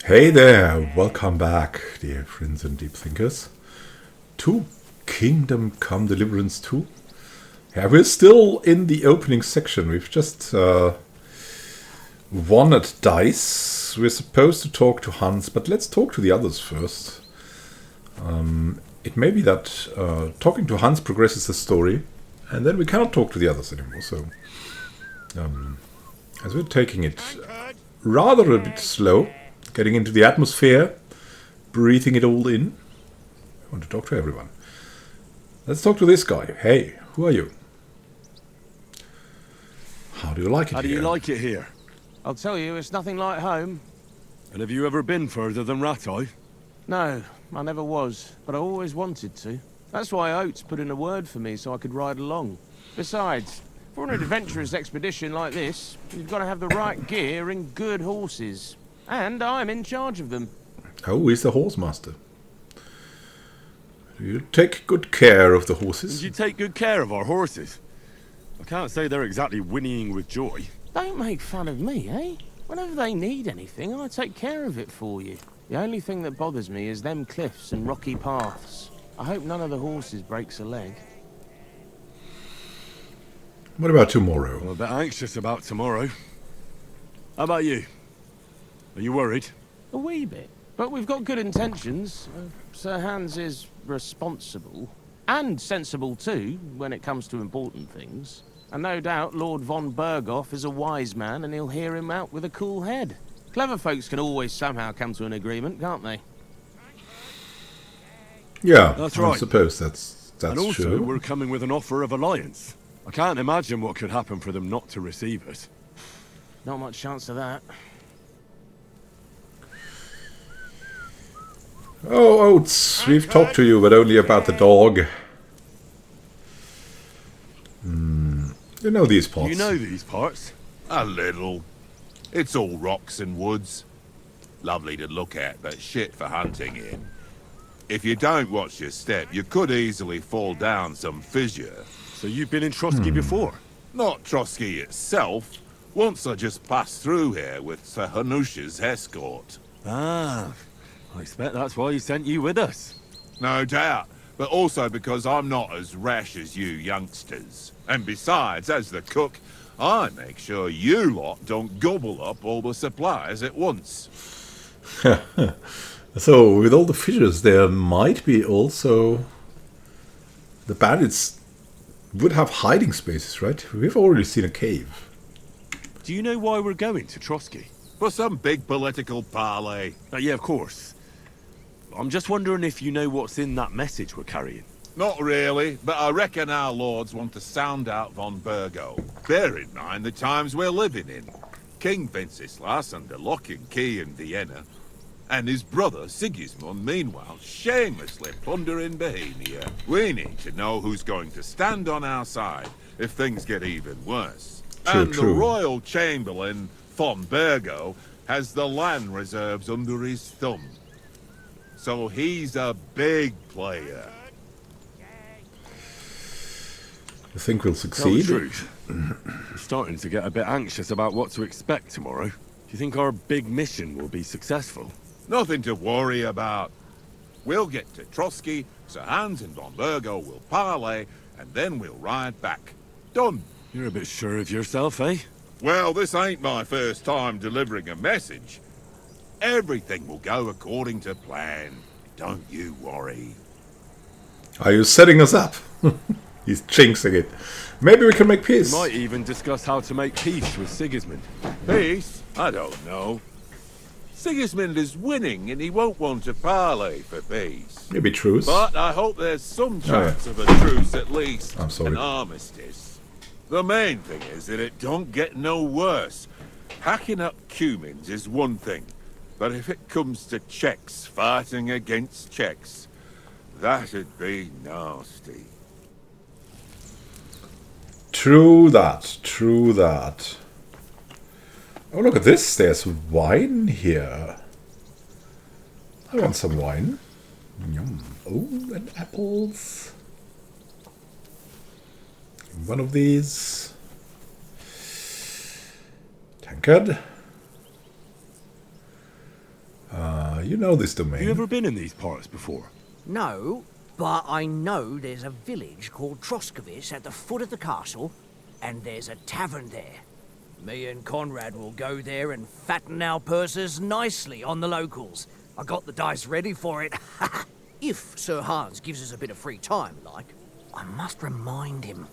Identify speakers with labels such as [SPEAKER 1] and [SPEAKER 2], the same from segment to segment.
[SPEAKER 1] Hey there, welcome back, dear friends and deep thinkers, to Kingdom Come Deliverance 2. Yeah, we're still in the opening section. We've just won at dice. We're supposed to talk to Hans, but let's talk to the others first. It may be that talking to Hans progresses the story, and then we cannot talk to the others anymore. So, as we're taking it rather a bit slow, getting into the atmosphere, breathing it all in. I want to talk to everyone. Let's talk to this guy. Hey, who are you? How do you like it here?
[SPEAKER 2] How do you like it here?
[SPEAKER 3] I'll tell you, it's nothing like home.
[SPEAKER 2] And have you ever been further than Rattay?
[SPEAKER 3] No, I never was, but I always wanted to. That's why Oates put in a word for me so I could ride along. Besides, for an adventurous expedition like this, you've got to have the right gear and good horses. And I'm in charge of them.
[SPEAKER 1] Oh, he's the horse master. You take good care of the horses.
[SPEAKER 2] And you take good care of our horses. I can't say they're exactly whinnying with joy.
[SPEAKER 3] Don't make fun of me, eh? Whenever they need anything, I take care of it for you. The only thing that bothers me is them cliffs and rocky paths. I hope none of the horses breaks a leg.
[SPEAKER 1] What about tomorrow?
[SPEAKER 2] I'm a bit anxious about tomorrow. How about you? Are you worried?
[SPEAKER 3] A wee bit. But we've got good intentions. Sir Hans is responsible. And sensible too, when it comes to important things. And no doubt Lord von Berghoff is a wise man and he'll hear him out with a cool head. Clever folks can always somehow come to an agreement, can't they?
[SPEAKER 1] Yeah,
[SPEAKER 2] that's right.
[SPEAKER 1] I suppose that's
[SPEAKER 2] and also,
[SPEAKER 1] true.
[SPEAKER 2] We're coming with an offer of alliance. I can't imagine what could happen for them not to receive us.
[SPEAKER 3] Not much chance of that.
[SPEAKER 1] Oh, Oates, we've talked to you, but only about the dog. You know these parts.
[SPEAKER 2] You know these parts?
[SPEAKER 4] A little. It's all rocks and woods. Lovely to look at, but shit for hunting in. If you don't watch your step, you could easily fall down some fissure.
[SPEAKER 2] So you've been in Trotsky before?
[SPEAKER 4] Not Trotsky itself. Once I just passed through here with Sir Hanusha's escort.
[SPEAKER 2] Ah, I expect that's why he sent you with us.
[SPEAKER 4] No doubt, but also because I'm not as rash as you youngsters. And besides, as the cook, I make sure you lot don't gobble up all the supplies at once.
[SPEAKER 1] So, with all the fissures, there might be also... The bandits would have hiding spaces, right? We've already seen a cave.
[SPEAKER 2] Do you know why we're going to Trotsky?
[SPEAKER 4] For some big political parley.
[SPEAKER 2] Yeah, of course. I'm just wondering if you know what's in that message we're carrying.
[SPEAKER 4] Not really, but I reckon our lords want to sound out von Burgo. Bear in mind the times we're living in. King Wenceslas under lock and key in Vienna, and his brother Sigismund, meanwhile, shamelessly plundering Bohemia. We need to know who's going to stand on our side if things get even worse.
[SPEAKER 1] True.
[SPEAKER 4] The Royal Chamberlain, von Burgo, has the land reserves under his thumb. So he's a big player.
[SPEAKER 1] You think we'll
[SPEAKER 2] Tell the
[SPEAKER 1] succeed?
[SPEAKER 2] truth. I'm starting to get a bit anxious about what to expect tomorrow. Do you think our big mission will be successful?
[SPEAKER 4] Nothing to worry about. We'll get to Trotsky, Sir Hans and von Burgo will parley, and then we'll ride back. Done.
[SPEAKER 2] You're a bit sure of yourself, eh?
[SPEAKER 4] Well, this ain't my first time delivering a message. Everything will go according to plan. Don't you worry.
[SPEAKER 1] Are you setting us up? He's jinxing it. Maybe we can make
[SPEAKER 2] We
[SPEAKER 1] peace.
[SPEAKER 2] might even discuss how to make peace with Sigismund.
[SPEAKER 4] Peace? I don't know. Sigismund is winning and he won't want to parley for peace.
[SPEAKER 1] Maybe truce.
[SPEAKER 4] But I hope there's some chance of a truce at least.
[SPEAKER 1] I'm sorry.
[SPEAKER 4] An armistice. The main thing is that it don't get no worse. Hacking up Cumins is one thing. But if it comes to Czechs fighting against Czechs, that'd be nasty.
[SPEAKER 1] True that, true that. Oh, look at this. There's wine here. I want some wine. Yum. Oh, and apples. One of these. Tankard. you know this
[SPEAKER 2] Have
[SPEAKER 1] domain.
[SPEAKER 2] you ever been in these parts before?
[SPEAKER 5] No, but I know there's a village called Troskowitz at the foot of the castle, and there's a tavern there. Me and Conrad will go there and fatten our purses nicely on the locals. I got the dice ready for it. If Sir Hans gives us a bit of free time, like. I must remind him.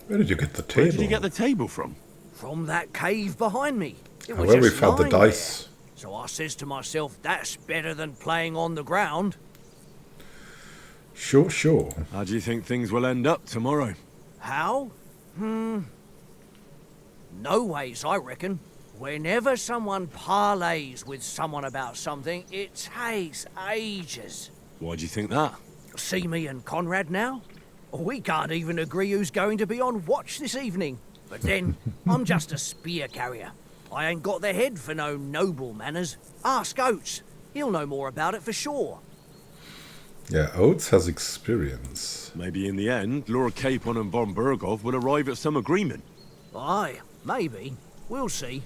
[SPEAKER 1] Where did you get the table?
[SPEAKER 2] Where did you get the table from?
[SPEAKER 5] From that cave behind me. It was
[SPEAKER 1] Where we
[SPEAKER 5] just
[SPEAKER 1] found the
[SPEAKER 5] lying
[SPEAKER 1] dice.
[SPEAKER 5] there. So I says to myself, that's better than playing on the ground.
[SPEAKER 1] Sure, sure.
[SPEAKER 2] How do you think things will end up tomorrow?
[SPEAKER 5] How? No ways, I reckon. Whenever someone parleys with someone about something, it takes ages.
[SPEAKER 2] Why do you think that?
[SPEAKER 5] See me and Conrad now? We can't even agree who's going to be on watch this evening. But then, I'm just a spear carrier. I ain't got the head for no noble manners. Ask Oates. He'll know more about it for sure.
[SPEAKER 1] Yeah, Oates has experience.
[SPEAKER 2] Maybe in the end, Lord Capon and von Berghoff will arrive at some agreement.
[SPEAKER 5] Aye, maybe. We'll see.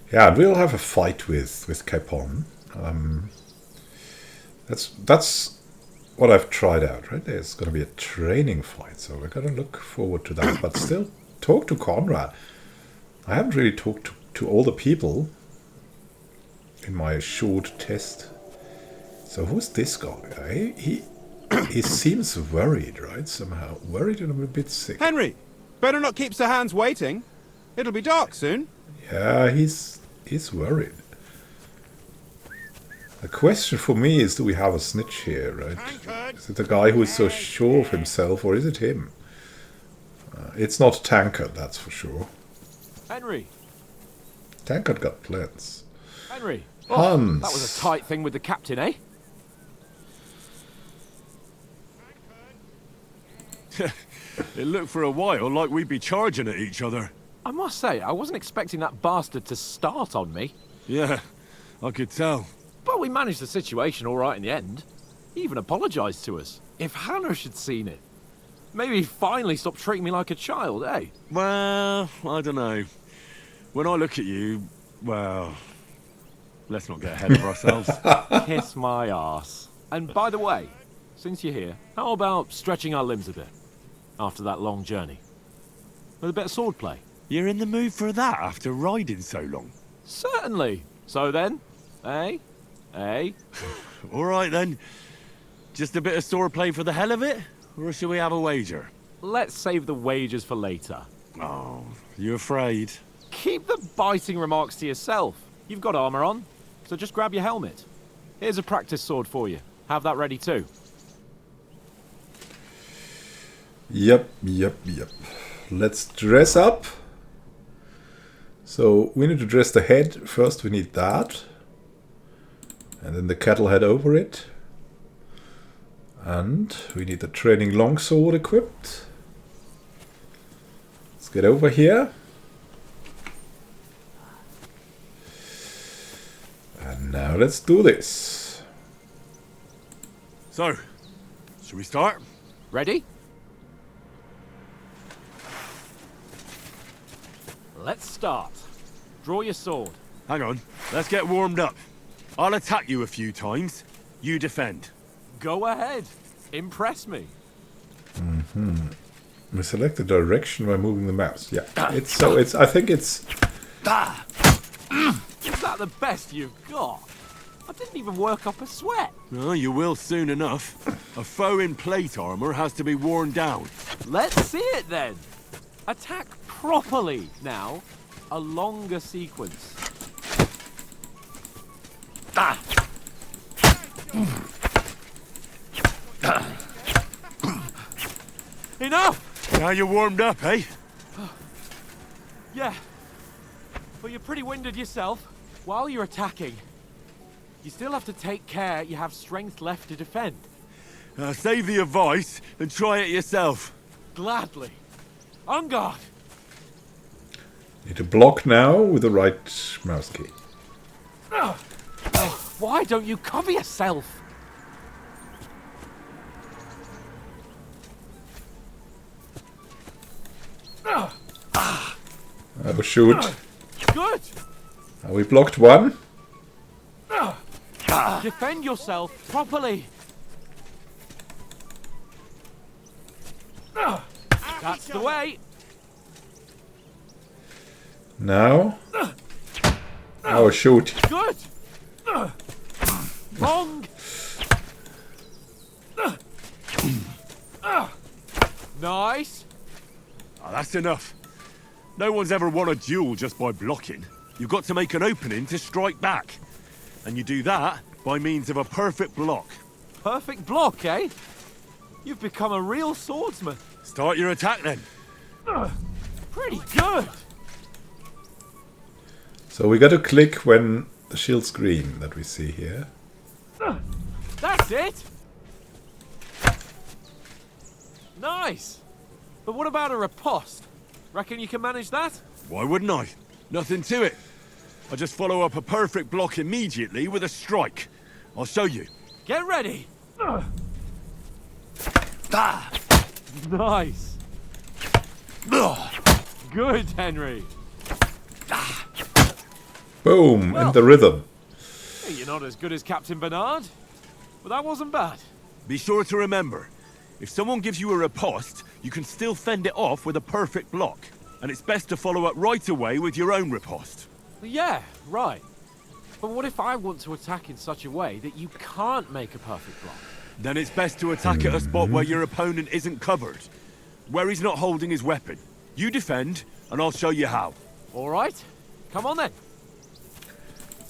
[SPEAKER 1] Yeah, and we'll have a fight with Capon. That's what I've tried out, right? There's going to be a training fight, so we're going to look forward to that. But still, talk to Conrad. I haven't really talked to all the people in my short test. So who's this guy? He seems worried, right? Somehow worried and a bit sick.
[SPEAKER 6] Henry, better not keep Sir Hans waiting. It'll be dark soon.
[SPEAKER 1] Yeah, he's worried. The question for me is, do we have a snitch here, right? Is it the guy who is so sure of himself, or is it him? It's not Tankard, that's for sure.
[SPEAKER 7] Henry.
[SPEAKER 1] Tankard got plans.
[SPEAKER 7] Henry.
[SPEAKER 1] Hans.
[SPEAKER 7] That was a tight thing with the captain, eh?
[SPEAKER 2] It looked for a while like we'd be charging at each other.
[SPEAKER 7] I must say, I wasn't expecting that bastard to start on me.
[SPEAKER 2] Yeah, I could tell.
[SPEAKER 7] But we managed the situation all right in the end. He even apologized to us. If Hanush had seen it, maybe he'd finally stop treating me like a child, eh?
[SPEAKER 2] Well, I don't know. When I look at you, well, let's not get ahead of ourselves.
[SPEAKER 7] Kiss my arse. And by the way, since you're here, how about stretching our limbs a bit after that long journey? With a bit of swordplay.
[SPEAKER 2] You're in the mood for that after riding so long?
[SPEAKER 7] Certainly. So then, eh? Eh?
[SPEAKER 2] All right then. Just a bit of swordplay for the hell of it? Or shall we have a wager?
[SPEAKER 7] Let's save the wagers for later.
[SPEAKER 2] Oh, you afraid?
[SPEAKER 7] Keep the biting remarks to yourself. You've got armor on, so just grab your helmet. Here's a practice sword for you. Have that ready too.
[SPEAKER 1] Yep. Let's dress up. So we need to dress the head. First we need that. And then the cattle head over it. And we need the training longsword equipped. Let's get over here. And now let's do this.
[SPEAKER 2] So, should we start?
[SPEAKER 7] Ready? Let's start. Draw your sword.
[SPEAKER 2] Hang on, let's get warmed up. I'll attack you a few times. You defend.
[SPEAKER 7] Go ahead. Impress me.
[SPEAKER 1] We select the direction by moving the mouse. Yeah, I think it's.
[SPEAKER 7] Is that the best you've got? I didn't even work up a sweat.
[SPEAKER 2] Oh, you will soon enough. A foe in plate armor has to be worn down.
[SPEAKER 7] Let's see it then. Attack properly now. A longer sequence. Enough!
[SPEAKER 2] Now you're warmed up, eh?
[SPEAKER 7] Yeah. But you're pretty winded yourself. While you're attacking, you still have to take care you have strength left to defend.
[SPEAKER 2] Save the advice and try it yourself.
[SPEAKER 7] Gladly. On guard.
[SPEAKER 1] Need to block now with the right mouse key.
[SPEAKER 7] Why don't you cover yourself?
[SPEAKER 1] Oh, shoot.
[SPEAKER 7] Good.
[SPEAKER 1] We blocked one.
[SPEAKER 7] Defend yourself properly. That's the way.
[SPEAKER 1] Now. Oh, shoot.
[SPEAKER 7] Good. Wrong. Nice.
[SPEAKER 2] Oh, that's enough. No one's ever won a duel just by blocking. You've got to make an opening to strike back. And you do that by means of a perfect block.
[SPEAKER 7] Perfect block, eh? You've become a real swordsman.
[SPEAKER 2] Start your attack then.
[SPEAKER 7] Pretty good.
[SPEAKER 1] So we got to click when the shield's green that we see here.
[SPEAKER 7] That's it. Nice. But what about a riposte? Reckon you can manage that?
[SPEAKER 2] Why wouldn't I? Nothing to it. I just follow up a perfect block immediately with a strike. I'll show you.
[SPEAKER 7] Get ready. Nice. Good, Henry.
[SPEAKER 1] Boom!
[SPEAKER 7] Well.
[SPEAKER 1] In the rhythm.
[SPEAKER 7] Hey, you're not as good as Captain Bernard, but that wasn't bad.
[SPEAKER 2] Be sure to remember, if someone gives you a riposte, you can still fend it off with a perfect block. And it's best to follow up right away with your own riposte.
[SPEAKER 7] Yeah, right. But what if I want to attack in such a way that you can't make a perfect block?
[SPEAKER 2] Then it's best to attack at a spot where your opponent isn't covered. Where he's not holding his weapon. You defend, and I'll show you how.
[SPEAKER 7] All right. Come on then.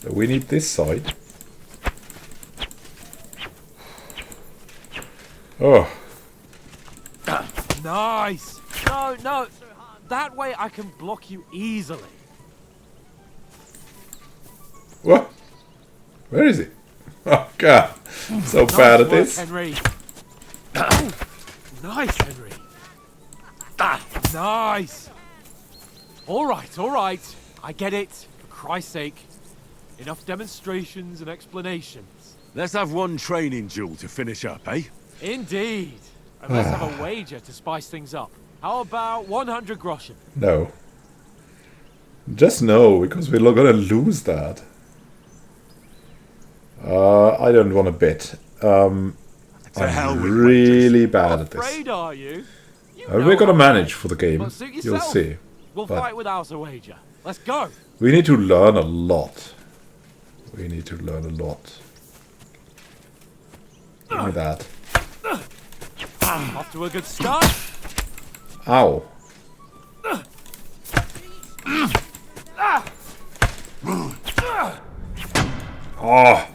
[SPEAKER 1] So we need this side. Oh.
[SPEAKER 7] Nice. No. That way I can block you easily.
[SPEAKER 1] What? Where is it? Oh god. I'm so bad at
[SPEAKER 7] Nice work,
[SPEAKER 1] this.
[SPEAKER 7] Henry. Nice, Henry. Nice. All right. I get it. For Christ's sake. Enough demonstrations and explanations.
[SPEAKER 2] Let's have one training duel to finish up, eh?
[SPEAKER 7] Indeed. And let's have a wager to spice things up. How about 100 groschen?
[SPEAKER 1] No. Just no, because we're gonna lose that. I don't want to bet.
[SPEAKER 2] To hell
[SPEAKER 1] I'm
[SPEAKER 2] with
[SPEAKER 1] really bad at this.
[SPEAKER 7] Afraid, are you?
[SPEAKER 1] We're gonna manage for the game.
[SPEAKER 7] Well, suit
[SPEAKER 1] You'll
[SPEAKER 7] yourself.
[SPEAKER 1] see.
[SPEAKER 7] We'll
[SPEAKER 1] But-
[SPEAKER 7] fight without a wager. Let's go.
[SPEAKER 1] We need to learn a lot. We need to learn a lot. Give me that.
[SPEAKER 7] Off to a good start.
[SPEAKER 1] Ow. Oh.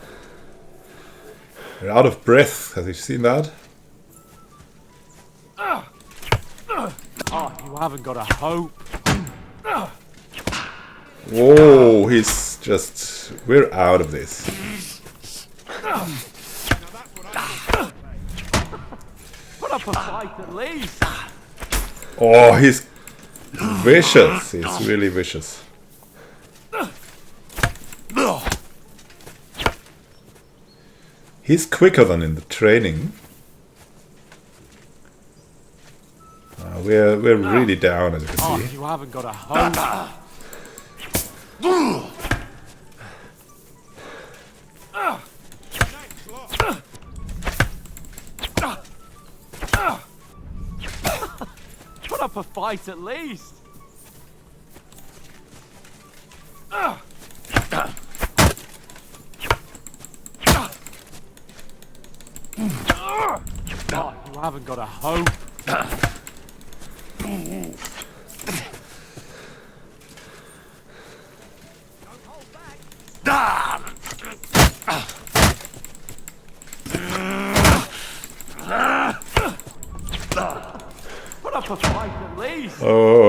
[SPEAKER 1] We're out of breath. Have you seen that?
[SPEAKER 7] Oh, you haven't got a hope.
[SPEAKER 1] Whoa, he's just... We're out of this.
[SPEAKER 7] Put up a fight at least.
[SPEAKER 1] Oh, he's vicious. He's really vicious. He's quicker than in the training. We're really down, as you can
[SPEAKER 7] Oh,
[SPEAKER 1] see.
[SPEAKER 7] you haven't got a hope. Put up a fight at least. Oh, you haven't got a hope. Put up a fight at least.
[SPEAKER 1] Oh.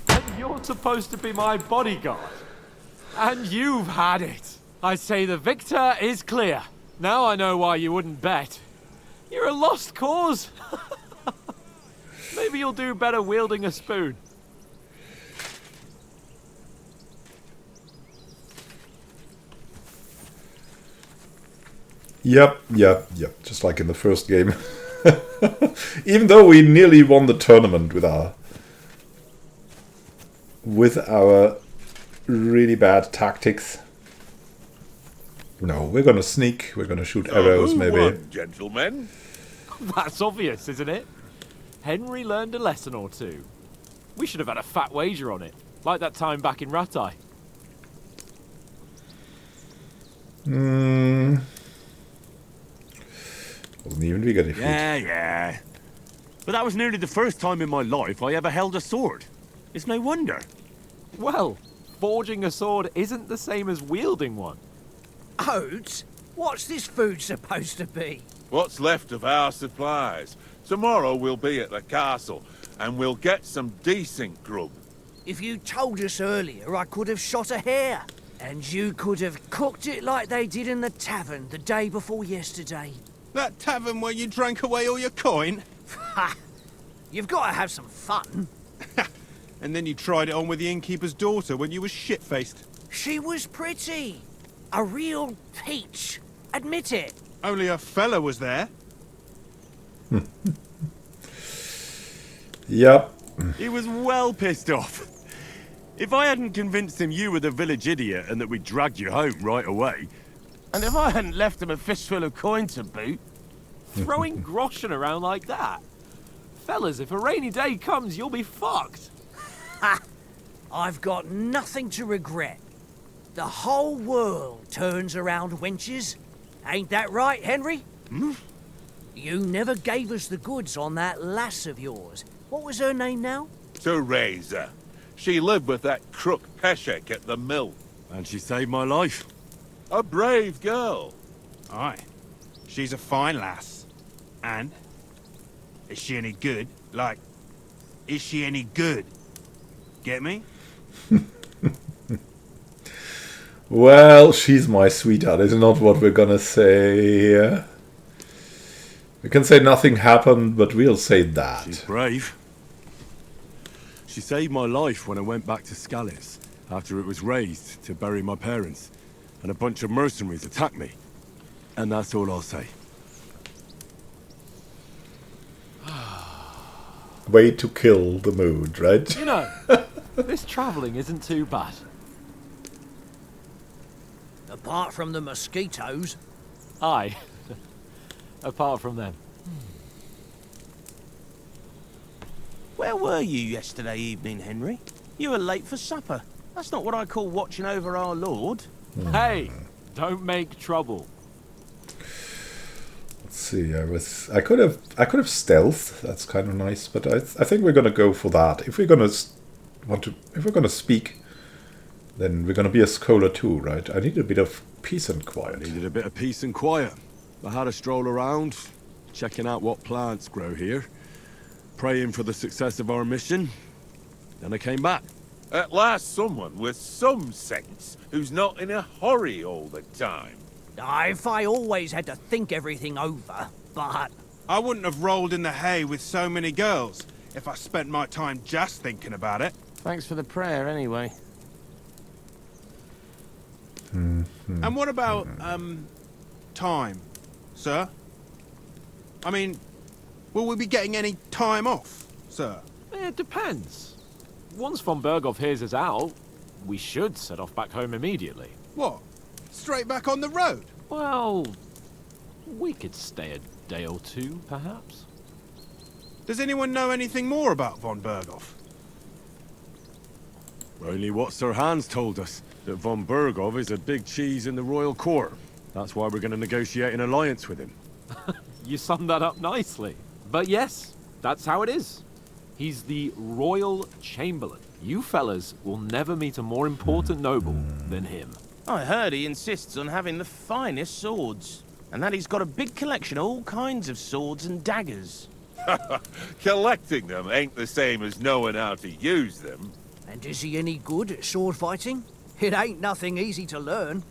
[SPEAKER 7] And you're supposed to be my bodyguard. And you've had it. I say the victor is clear. Now I know why you wouldn't bet. You're a lost cause. Maybe you'll do better wielding a spoon.
[SPEAKER 1] Yep. Just like in the first game. Even though we nearly won the tournament with our really bad tactics. No, we're gonna sneak. We're gonna shoot arrows,
[SPEAKER 4] Who
[SPEAKER 1] maybe.
[SPEAKER 4] won, gentlemen?
[SPEAKER 7] That's obvious, isn't it? Henry learned a lesson or two. We should have had a fat wager on it, like that time back in Rattay.
[SPEAKER 1] Wasn't even we got defeat.
[SPEAKER 2] Yeah. But that was nearly the first time in my life I ever held a sword. It's no wonder.
[SPEAKER 7] Well, forging a sword isn't the same as wielding one.
[SPEAKER 5] Oats? What's this food supposed to be?
[SPEAKER 4] What's left of our supplies? Tomorrow we'll be at the castle, and we'll get some decent grub.
[SPEAKER 5] If you told us earlier, I could have shot a hare. And you could have cooked it like they did in the tavern the day before yesterday.
[SPEAKER 6] That tavern where you drank away all your coin?
[SPEAKER 5] Ha! You've got to have some fun.
[SPEAKER 6] And then you tried it on with the innkeeper's daughter when you were shit-faced.
[SPEAKER 5] She was pretty. A real peach. Admit it.
[SPEAKER 6] Only a fella was there.
[SPEAKER 1] Yep.
[SPEAKER 2] He was well pissed off. If I hadn't convinced him you were the village idiot and that we dragged you home right away...
[SPEAKER 3] And if I hadn't left him a fistful of coin to boot...
[SPEAKER 7] Throwing groschen around like that? Fellas, if a rainy day comes, you'll be fucked.
[SPEAKER 5] Ha! I've got nothing to regret. The whole world turns around wenches. Ain't that right, Henry?
[SPEAKER 2] Hmm?
[SPEAKER 5] You never gave us the goods on that lass of yours. What was her name now?
[SPEAKER 4] Teresa. She lived with that crook Peshek at the mill.
[SPEAKER 2] And she saved my life.
[SPEAKER 4] A brave girl.
[SPEAKER 6] Aye. She's a fine lass. And? Is she any good? Like, is she any good? Get me?
[SPEAKER 1] Well, she's my sweetheart. Is not what we're gonna say here. We can say nothing happened, but we'll say that.
[SPEAKER 2] She's brave. She saved my life when I went back to Skalitz after it was razed to bury my parents, and a bunch of mercenaries attacked me. And that's all I'll say.
[SPEAKER 1] Way to kill the mood, right?
[SPEAKER 7] You know, this travelling isn't too bad.
[SPEAKER 5] Apart from the mosquitoes.
[SPEAKER 7] Aye. Apart from them.
[SPEAKER 3] Where were you yesterday evening, Henry? You were late for supper. That's not what I call watching over our lord.
[SPEAKER 7] Hey, don't make trouble.
[SPEAKER 1] Let's see. I could have stealthed. That's kind of nice, but I think we're gonna go for that. If we're gonna speak, then we're gonna be a scholar too, right? I need a bit of peace and quiet.
[SPEAKER 2] Needed a bit of peace and quiet. I had a stroll around, checking out what plants grow here, praying for the success of our mission. Then I came back.
[SPEAKER 4] At last someone with some sense, who's not in a hurry all the time.
[SPEAKER 5] If I always had to think everything over, but...
[SPEAKER 6] I wouldn't have rolled in the hay with so many girls if I spent my time just thinking about it.
[SPEAKER 3] Thanks for the prayer, anyway.
[SPEAKER 6] And what about, time, sir? I mean, will we be getting any time off, sir?
[SPEAKER 7] It depends. Once von Berghoff hears us out, we should set off back home immediately.
[SPEAKER 6] What? Straight back on the road?
[SPEAKER 7] Well, we could stay a day or two, perhaps.
[SPEAKER 6] Does anyone know anything more about von Berghoff?
[SPEAKER 2] Only what Sir Hans told us, that von Berghoff is a big cheese in the royal court. That's why we're going to negotiate an alliance with him.
[SPEAKER 7] You summed that up nicely. But yes, that's how it is. He's the royal chamberlain. You fellas will never meet a more important noble than him.
[SPEAKER 3] I heard he insists on having the finest swords, and that he's got a big collection of all kinds of swords and daggers.
[SPEAKER 4] Collecting them ain't the same as knowing how to use them.
[SPEAKER 5] And is he any good at sword fighting? It ain't nothing easy to learn.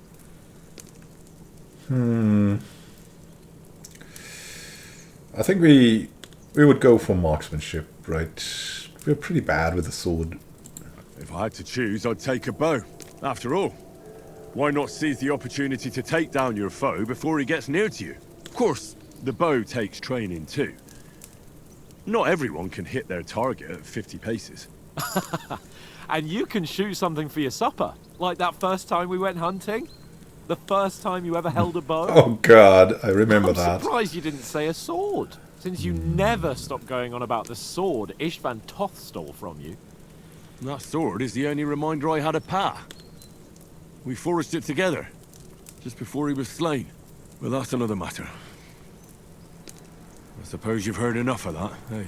[SPEAKER 1] I think we would go for marksmanship, right? We're pretty bad with the sword.
[SPEAKER 2] If I had to choose, I'd take a bow. After all, Why not seize the opportunity to take down your foe before he gets near to you? Of course, the bow takes training too. Not everyone can hit their target at 50 paces.
[SPEAKER 7] And you can shoot something for your supper, like that first time we went hunting. The first time you ever held a bow.
[SPEAKER 1] Oh god, I remember
[SPEAKER 7] I'm
[SPEAKER 1] that.
[SPEAKER 7] surprised you didn't say a sword, since you never stopped going on about the sword Istvan Toth stole from you.
[SPEAKER 2] That sword is the only reminder I had of Pa. We forged it together, just before he was slain. But that's another matter. I suppose you've heard enough of that, eh?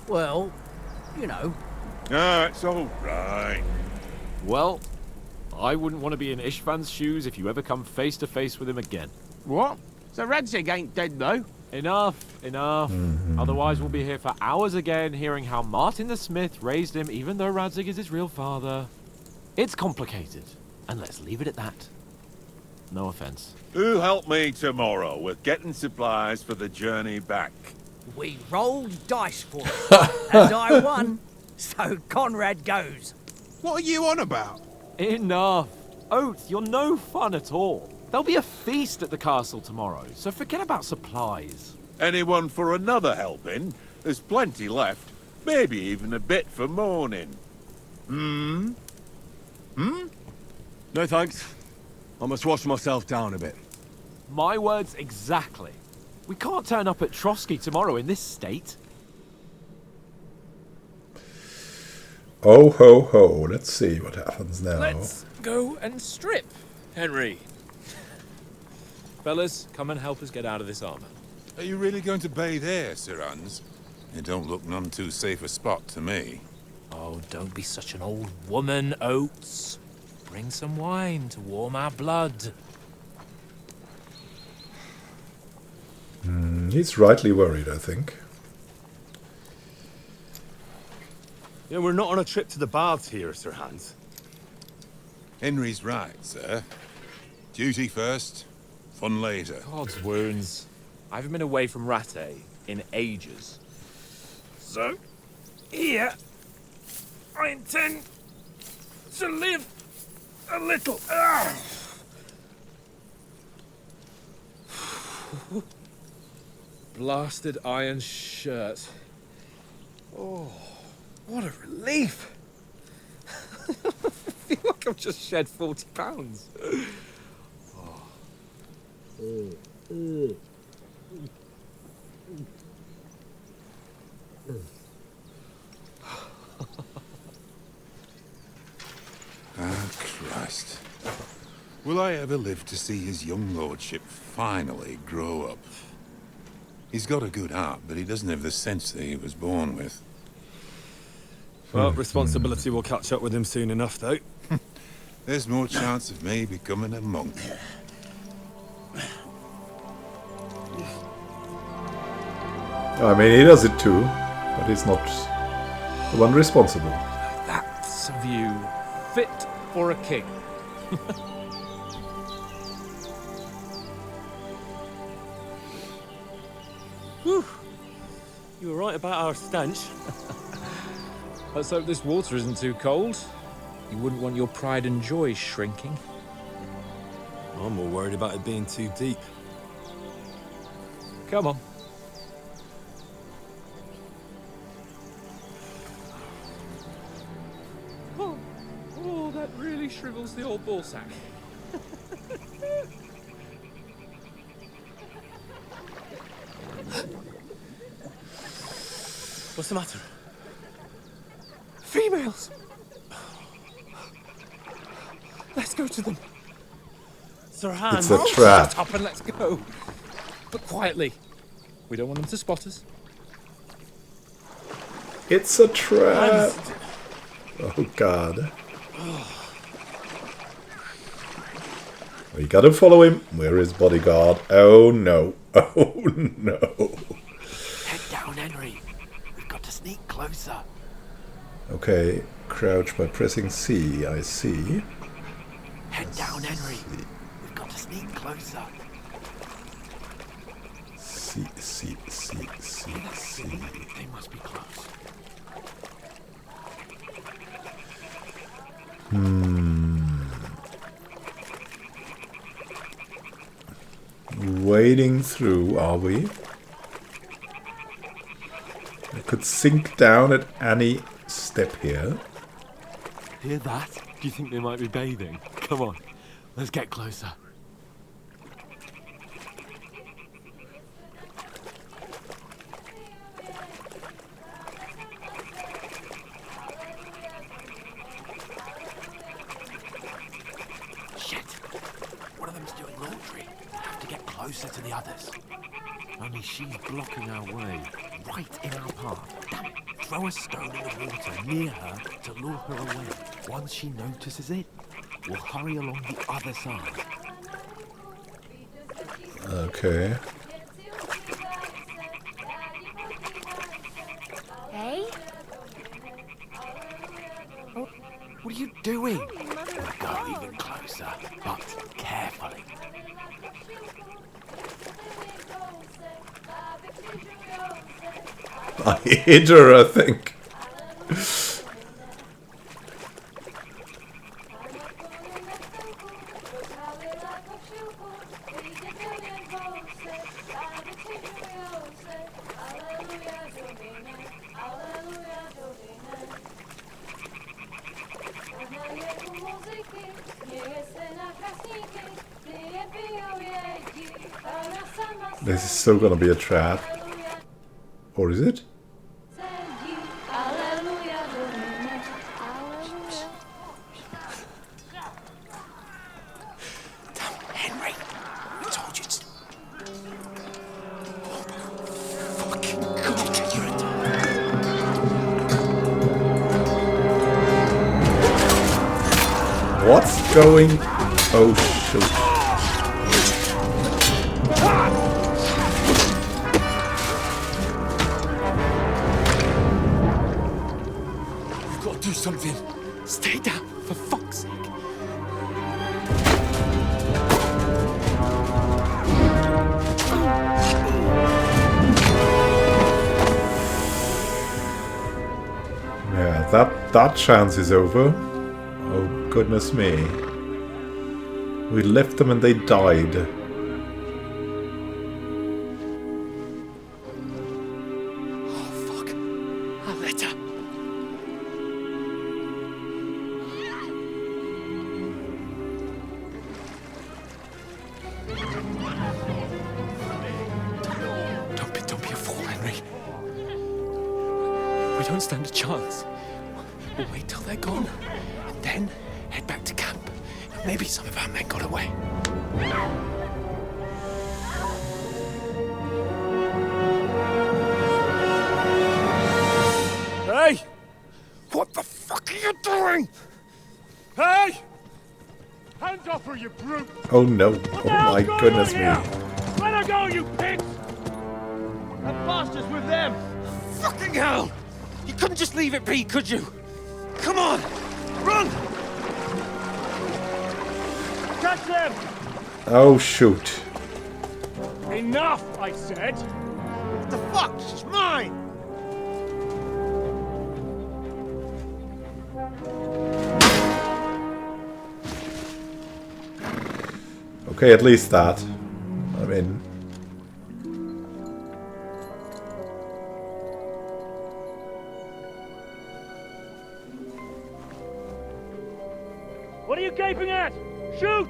[SPEAKER 5] Well, you know.
[SPEAKER 4] Ah, it's all right.
[SPEAKER 7] Well, I wouldn't want to be in Istvan's shoes if you ever come face to face with him again.
[SPEAKER 3] What? So Radzig ain't dead, though?
[SPEAKER 7] Enough, enough. Otherwise we'll be here for hours again hearing how Martin the Smith raised him even though Radzig is his real father. It's complicated, and let's leave it at that. No offense.
[SPEAKER 4] Who'll help me tomorrow with getting supplies for the journey back?
[SPEAKER 5] We rolled dice for it, and I won. So Conrad goes.
[SPEAKER 6] What are you on about?
[SPEAKER 7] Enough. Oath, you're no fun at all. There'll be a feast at the castle tomorrow, so forget about supplies.
[SPEAKER 4] Anyone for another helping? There's plenty left. Maybe even a bit for morning.
[SPEAKER 2] No thanks. I must wash myself down a bit.
[SPEAKER 7] My words exactly. We can't turn up at Trotsky tomorrow in this state.
[SPEAKER 1] Oh ho ho, let's see what happens now.
[SPEAKER 8] Let's go and strip, Henry. Fellas, come and help us get out of this armor.
[SPEAKER 9] Are you really going to bathe here, Sir Hans? It don't look none too safe a spot to me.
[SPEAKER 8] Oh, don't be such an old woman, Oates. Bring some wine to warm our blood.
[SPEAKER 1] He's rightly worried, I think.
[SPEAKER 2] Yeah, we're not on a trip to the baths here, Sir Hans.
[SPEAKER 9] Henry's right, sir. Duty first, fun later.
[SPEAKER 8] God's wounds. I haven't been away from Rattay in ages. So, here, I intend to live a little. Blasted iron shirt. Oh, what a relief. I feel like I've just shed 40 pounds.
[SPEAKER 9] Ah, Christ. Will I ever live to see his young lordship finally grow up? He's got a good heart, but he doesn't have the sense that he was born with.
[SPEAKER 2] Well, responsibility will catch up with him soon enough, though.
[SPEAKER 9] There's more chance of me becoming a monk.
[SPEAKER 1] I mean, he does it too, but he's not the one responsible.
[SPEAKER 8] That's a view fit for a king.
[SPEAKER 2] Whew. You were right about our stench.
[SPEAKER 8] Let's hope this water isn't too cold. You wouldn't want your pride and joy shrinking.
[SPEAKER 2] I'm more worried about it being too deep.
[SPEAKER 8] Come on. Oh, that really shrivels the old ball sack.
[SPEAKER 2] What's the matter?
[SPEAKER 8] Females! Let's go to them.
[SPEAKER 2] Sir Hans.
[SPEAKER 1] It's a trap.
[SPEAKER 8] Shut up and let's go. But quietly. We don't want them to spot us.
[SPEAKER 1] It's a trap. Oh god. We gotta follow him. Where is bodyguard? Oh no. Oh no.
[SPEAKER 7] Head down, Henry. We've got to sneak closer.
[SPEAKER 1] Okay, crouch by pressing C, I see.
[SPEAKER 7] Head down, Henry. We've got to sneak closer.
[SPEAKER 1] C.
[SPEAKER 7] They must be close.
[SPEAKER 1] wading through, are we? It could sink down at any step here.
[SPEAKER 7] Hear that? Do you think they might be bathing? Come on, let's get closer.
[SPEAKER 3] Shit! One of them's doing laundry. We have to get closer to the others. Only she's blocking our way, right in our path. Damn it! Throw a stone in the water near her to lure her away. Once she notices it, we'll hurry along the other side.
[SPEAKER 1] Okay.
[SPEAKER 10] Hey?
[SPEAKER 3] What are you doing? We'll go even closer, but carefully.
[SPEAKER 1] I hit her, I think. This is still gonna be a trap. Or is it?
[SPEAKER 3] Henry, I told you to... Fucking God, you're a...
[SPEAKER 1] What's going... Oh, shoot.
[SPEAKER 3] You've got to do something. Stay down, for fuck's sake.
[SPEAKER 1] Yeah, that chance is over. Oh, goodness me. We left them and they died.
[SPEAKER 3] Oh, fuck. A letter. Don't be a fool, Henry. We don't stand a chance. We'll wait till they're gone, and then head back to camp. Maybe some of our men got away. Hey! What the fuck are you doing? Hey! Hands off her, you brute!
[SPEAKER 1] Oh no. Oh my goodness me.
[SPEAKER 3] Let her go, you pigs! That bastard's with them! Fucking hell! You couldn't just leave it be, could you? Come on! Run! Catch them!
[SPEAKER 1] Oh shoot.
[SPEAKER 3] Enough, I said! What the fuck? She's mine!
[SPEAKER 1] Okay, at least that. I mean...
[SPEAKER 3] What are you gaping at? Shoot!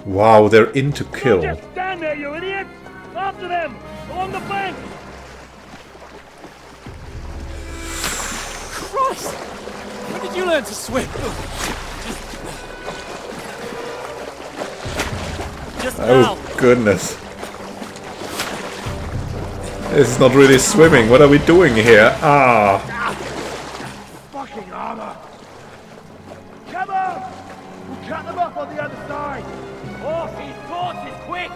[SPEAKER 1] Wow, they're in to kill.
[SPEAKER 3] Just stand there, you idiots! After them! Along the bank! Christ! When did you learn to swim? Just now!
[SPEAKER 1] Oh goodness. This is not really swimming. What are we doing here? Ah.
[SPEAKER 3] Fucking armor! Come on! We'll cut them off on the other side! Off his horses, quick!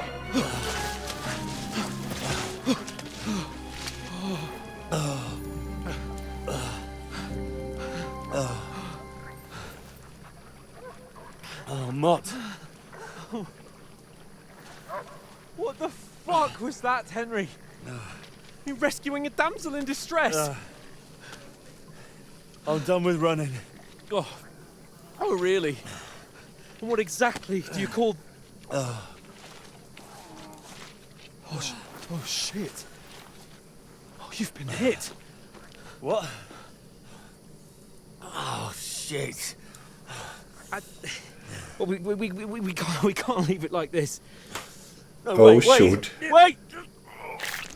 [SPEAKER 7] Oh, Mott. What the fuck was that, Henry? You rescuing a damsel in distress?
[SPEAKER 11] I'm done with running.
[SPEAKER 7] Oh, really? And what exactly do you call... Oh shit. Oh, you've been hit.
[SPEAKER 10] What? Oh shit.
[SPEAKER 7] Well, we can't leave it like this.
[SPEAKER 10] No,
[SPEAKER 1] Oh,
[SPEAKER 10] wait,
[SPEAKER 1] shoot.
[SPEAKER 10] Wait!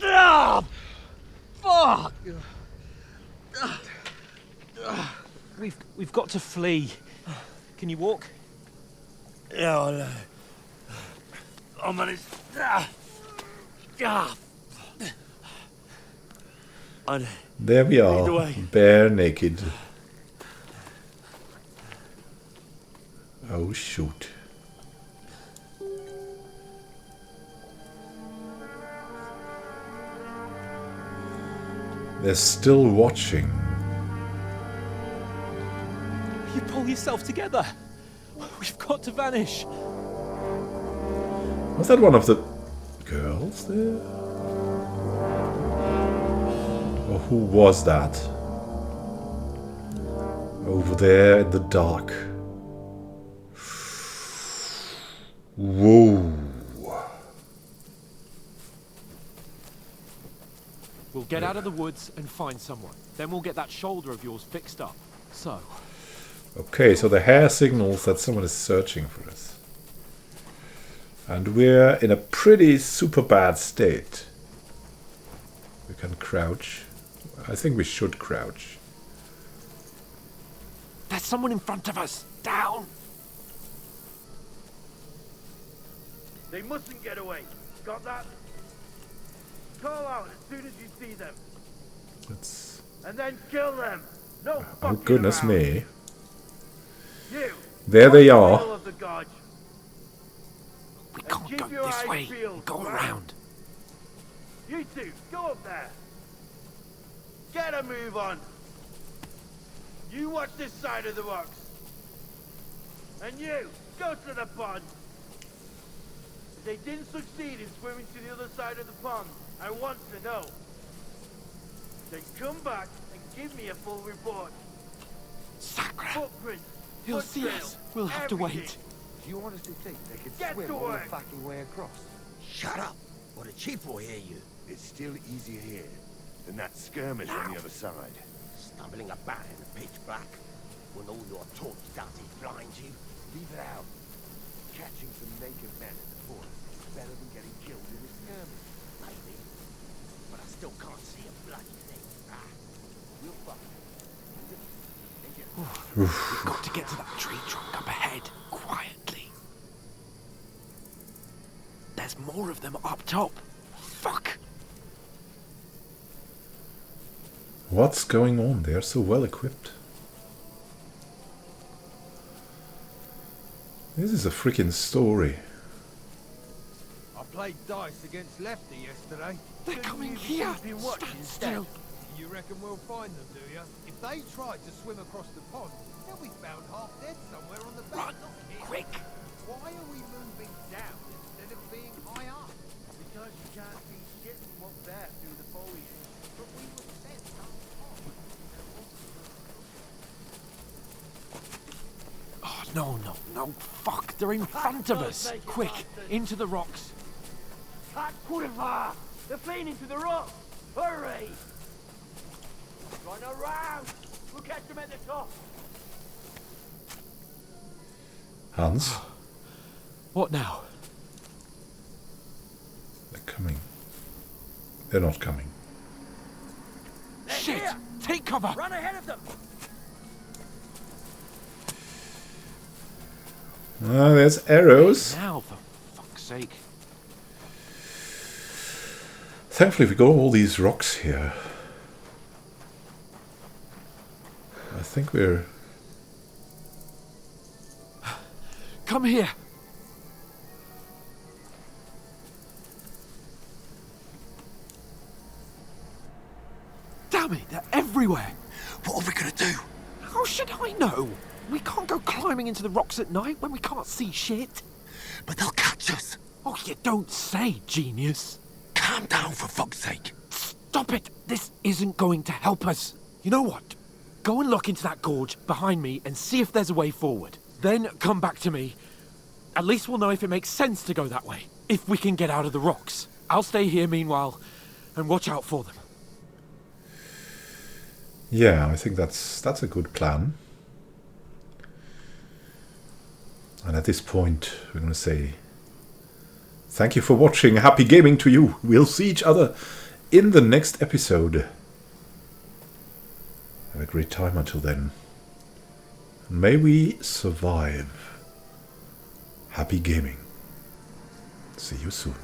[SPEAKER 10] Ah! Fuck!
[SPEAKER 7] We've got to flee. Can you walk?
[SPEAKER 10] Yeah, I know. I'll manage. Ah!
[SPEAKER 1] There we are,
[SPEAKER 10] away.
[SPEAKER 1] bare naked. Oh shoot. They're still watching.
[SPEAKER 7] You pull yourself together. We've got to vanish.
[SPEAKER 1] Was that one of the girls there? Or who was that? Over there in the dark. Whoa.
[SPEAKER 7] We'll get out of the woods and find someone. Then we'll get that shoulder of yours fixed up. So.
[SPEAKER 1] Okay, so the hair signals that someone is searching for us. And we're in a pretty super bad state. We can crouch. I think we should crouch.
[SPEAKER 7] There's someone in front of us. Down.
[SPEAKER 10] They mustn't get away. Got that? Call out as soon as you see them.
[SPEAKER 1] Let's...
[SPEAKER 10] And then kill them. No
[SPEAKER 1] Oh
[SPEAKER 10] fucking
[SPEAKER 1] goodness
[SPEAKER 10] around.
[SPEAKER 1] me.
[SPEAKER 10] You.
[SPEAKER 1] There they
[SPEAKER 10] Middle
[SPEAKER 1] are.
[SPEAKER 10] of the gorge.
[SPEAKER 7] We
[SPEAKER 10] And
[SPEAKER 7] can't
[SPEAKER 10] keep
[SPEAKER 7] go
[SPEAKER 10] your
[SPEAKER 7] this
[SPEAKER 10] eyes
[SPEAKER 7] way.
[SPEAKER 10] peeled,
[SPEAKER 7] Go
[SPEAKER 10] right?
[SPEAKER 7] around.
[SPEAKER 10] You two, go up there. Get a move on. You watch this side of the rocks. And you, go to the pond. If they didn't succeed in swimming to the other side of the pond, I want to know. Then come back and give me a full report.
[SPEAKER 7] Sacra.
[SPEAKER 10] Footprints.
[SPEAKER 7] He'll see
[SPEAKER 10] foottrails,
[SPEAKER 7] us. We'll have to
[SPEAKER 10] everything.
[SPEAKER 7] wait.
[SPEAKER 11] Do you honestly think they could
[SPEAKER 10] Get
[SPEAKER 11] swim
[SPEAKER 10] to
[SPEAKER 11] all the
[SPEAKER 10] work.
[SPEAKER 11] fucking way across?
[SPEAKER 12] Shut up, or the chief will hear you.
[SPEAKER 11] It's still easier here than that skirmish on the other side.
[SPEAKER 12] Stumbling about in the pitch black, when all your torch does is blind you.
[SPEAKER 11] Leave it out. Catching some naked men in the forest is better than getting killed in a skirmish.
[SPEAKER 12] Maybe. But I still can't see a bloody thing.
[SPEAKER 11] We'll fuck.
[SPEAKER 7] We've got to get to that tree trunk up ahead, quietly. There's more of them up top. Fuck!
[SPEAKER 1] What's going on? They are so well equipped. This is a freaking story.
[SPEAKER 6] I played dice against Lefty yesterday.
[SPEAKER 7] They're coming here! Stand still!
[SPEAKER 6] You reckon we'll find them, do you? If they tried to swim across the pond, they'll be found half dead somewhere on the bank.
[SPEAKER 7] Run!
[SPEAKER 6] Not here.
[SPEAKER 7] Quick!
[SPEAKER 6] Why are we moving down instead of being high up?
[SPEAKER 10] Because you can't see shit from up there through the foliage.
[SPEAKER 6] But we were sent up top.
[SPEAKER 7] Oh, no. Fuck, they're in front of us. Quick, into the rocks.
[SPEAKER 10] Kurva! They're fleeing into the rock! Hurry! Run around! We'll catch them at the top!
[SPEAKER 1] Hans,
[SPEAKER 7] What now?
[SPEAKER 1] they're coming. They're not coming.
[SPEAKER 7] Shit! Take cover!
[SPEAKER 10] Run ahead of them!
[SPEAKER 1] Ah, there's arrows.
[SPEAKER 7] Now, for fuck's sake.
[SPEAKER 1] Thankfully, we got all these rocks here. I think we're...
[SPEAKER 7] Come here! Damn it, they're everywhere!
[SPEAKER 12] What are we gonna do?
[SPEAKER 7] How should I know? We can't go climbing into the rocks at night when we can't see shit.
[SPEAKER 12] But they'll catch us.
[SPEAKER 7] Oh, you don't say, genius.
[SPEAKER 12] Calm down, for fuck's sake.
[SPEAKER 7] Stop it! This isn't going to help us. You know what? Go and look into that gorge behind me and see if there's a way forward. Then come back to me. At least we'll know if it makes sense to go that way. If we can get out of the rocks. I'll stay here meanwhile and watch out for them.
[SPEAKER 1] Yeah, I think that's a good plan. And at this point, we're going to say thank you for watching. Happy gaming to you. We'll see each other in the next episode. Have a great time until then. May we survive. Happy gaming. See you soon.